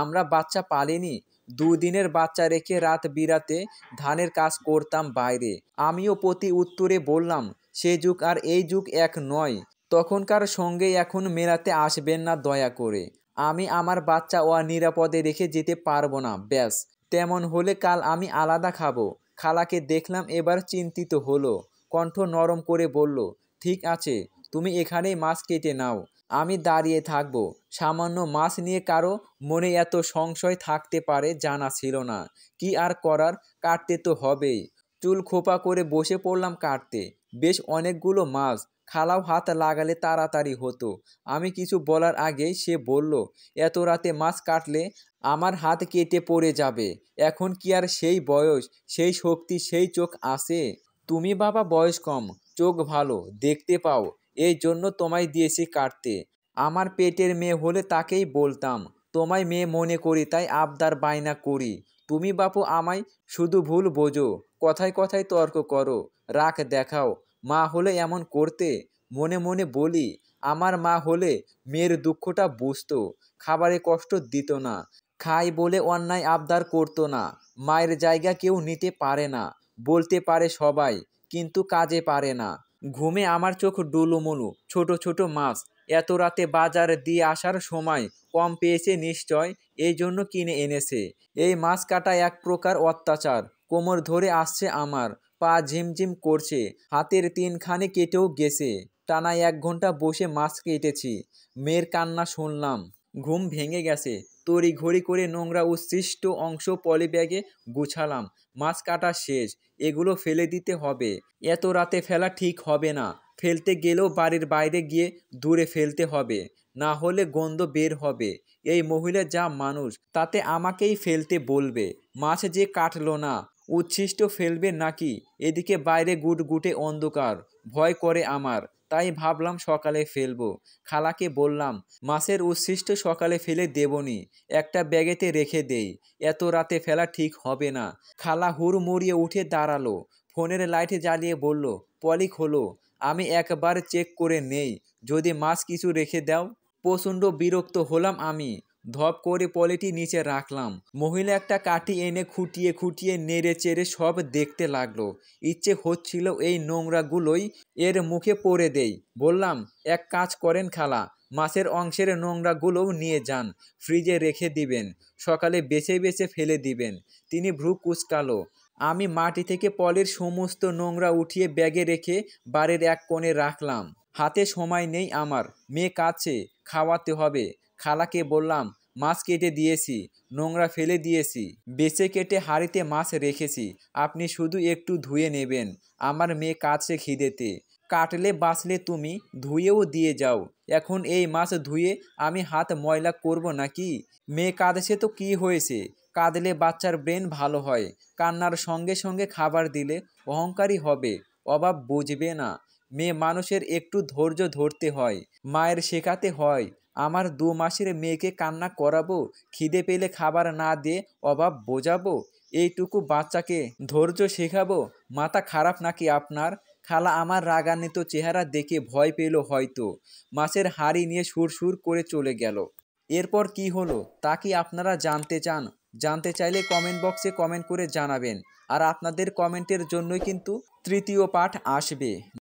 আমরা বাচ্চা পালিনি। 2 দিনের বাচ্চা রেখে রাত বিরাতে ধানের কাজ করতাম বাইরে। আমিও প্রতি উত্তরে বললাম, সে যুগ আর এই যুগ এক নয়। তখনকার সঙ্গে এখন মেলাতে আসবেন না দয়া করে। আমি আমার বাচ্চা নিরাপদে রেখে যেতে পারবো না, ব্যাস। তেমন হলে কাল আমি আলাদা খাবো। খালাকে দেখলাম এবার চিন্তিত হলো, কণ্ঠ নরম করে বলল, ঠিক আছে, তুমি এখানেই মাছ কেটে নাও, আমি দাঁড়িয়ে থাকবো। সামান্য মাছ নিয়ে কারো মনে এত সংশয় থাকতে পারে জানা ছিল না। কি আর করার, কাটতে তো হবেই। চুল খোপা করে বসে পড়লাম কাটতে। বেশ অনেকগুলো মাছ, খালাও হাত লাগালে তাড়াতাড়ি হতো। আমি কিছু বলার আগেই সে বলল, এত রাতে মাছ কাটলে আমার হাত কেটে পড়ে যাবে। এখন কি আর সেই বয়স, সেই শক্তি, সেই চোখ আছে? তুমি বাবা বয়স কম, চোখ ভালো, দেখতে পাও, এই জন্য তোমায় দিয়েছি কাটতে। আমার পেটের মেয়ে হলে তাকেই বলতাম, তোমায় মেয়ে মনে করি তাই আবদার বায়না করি। তুমি বাপু আমায় শুধু ভুল বোঝো, কথায় কথায় তর্ক করো, রাগ দেখাও। মা হলে এমন করতে? মনে মনে বলি, আমার মা হলে মেয়ের দুঃখটা বুঝতো, খাবারে কষ্ট দিত না, খাই বলে অন্যায় আবদার করতো না। মায়ের জায়গা কেউ নিতে পারে না, বলতে পারে সবাই, কিন্তু কাজে পারে না। ঘুমে আমার চোখ ডুলুমুলু, ছোট ছোট মাছ। এত রাতে বাজার দিয়ে আসার সময় কম পেয়েছে নিশ্চয়, এই জন্য কিনে এনেছে। এই মাছ কাটা এক প্রকার অত্যাচার। কোমর ধরে আসছে আমার, পা ঝিমঝিম করছে, হাতের তিনখানে কেটেও গেছে। টানা 1 ঘন্টা বসে মাছ কেটেছি। মেয়ের কান্না শুনলাম, ঘুম ভেঙে গেছে। তড়িঘড়ি করে নোংরা উচ্ছিষ্ট অংশ পলিব্যাগে গুছালাম। মাছ কাটা শেষ, এগুলো ফেলে দিতে হবে। এত রাতে ফেলা ঠিক হবে না। ফেলতে গেলেও বাড়ির বাইরে গিয়ে দূরে ফেলতে হবে, না হলে গন্ধ বের হবে। এই মহিলা যা মানুষ, তাতে আমাকেই ফেলতে বলবে। মাছ যে কাটলো না, উচ্ছিষ্ট ফেলবে নাকি? এদিকে বাইরে গুটগুটে অন্ধকার, ভয় করে আমার। তাই ভাবলাম সকালে ফেলবো। খালাকে বললাম, মাছের উচ্ছিষ্ট সকালে ফেলে দেবনি, একটা ব্যাগেতে রেখে দেই, এত রাতে ফেলা ঠিক হবে না। খালা হুড়মুড়িয়ে উঠে দাঁড়ালো, ফোনের লাইট জ্বালিয়ে বলল, পলি খোলো, আমি একবার চেক করে নেই, যদি মাছ কিছু রেখে দাও। প্রচণ্ড বিরক্ত হলাম আমি। ধপ করে পলিটি নিচে রাখলাম। মহিলা একটা কাঠি এনে খুঁটিয়ে খুঁটিয়ে নেড়ে চেড়ে সব দেখতে লাগলো। ইচ্ছে হচ্ছিল এই নোংরাগুলোই এর মুখে পড়ে দেই। বললাম, এক কাজ করেন খালা, মাছের অংশের নোংরাগুলোও নিয়ে যান, ফ্রিজে রেখে দিবেন, সকালে বেছে বেছে ফেলে দিবেন। তিনি ভ্রু কুঁচকালো। আমি মাটি থেকে পলির সমস্ত নোংরা উঠিয়ে ব্যাগে রেখে বাড়ির এক কোণে রাখলাম। হাতে সময় নেই আমার, মেয়ে কাঁদছে, খাওয়াতে হবে। খালাকে বললাম, মাছ কেটে দিয়েছি, নোংরা ফেলে দিয়েছি, বেছে কেটে হাঁড়িতে মাছ রেখেছি, আপনি শুধু একটু ধুয়ে নেবেন, আমার মেয়ে কাঁদছে খিদেতে। কাটলে বাঁচলে তুমি ধুয়েও দিয়ে যাও। এখন এই মাছ ধুয়ে আমি হাত ময়লা করব নাকি? মেয়ে কাঁদছে তো কি হয়েছে? কাঁদলে বাচ্চার ব্রেন ভালো হয়, কান্নার সঙ্গে সঙ্গে খাবার দিলে অহংকারী হবে, অভাব বুঝবে না। মেয়ে মানুষের একটু ধৈর্য ধরতে হয়, মায়ের শেখাতে হয়। আমার 2 মাসের মেয়েকে কান্না করাবো, খিদে পেলে খাবার না দিয়ে অভাব বোঝাবো, এইটুকু বাচ্চাকে ধৈর্য শেখাবো? মাথা খারাপ নাকি আপনার? খালা আমার রাগান্বিত চেহারা দেখে ভয় পেল হয়তো। মাছের হাঁড়ি নিয়ে সুরসুর করে চলে গেল। এরপর কি হলো তা কি আপনারা জানতে চান? জানতে চাইলে কমেন্ট বক্সে কমেন্ট করে জানাবেন। আর আপনাদের কমেন্টের জন্যই কিন্তু তৃতীয় পার্ট আসবে।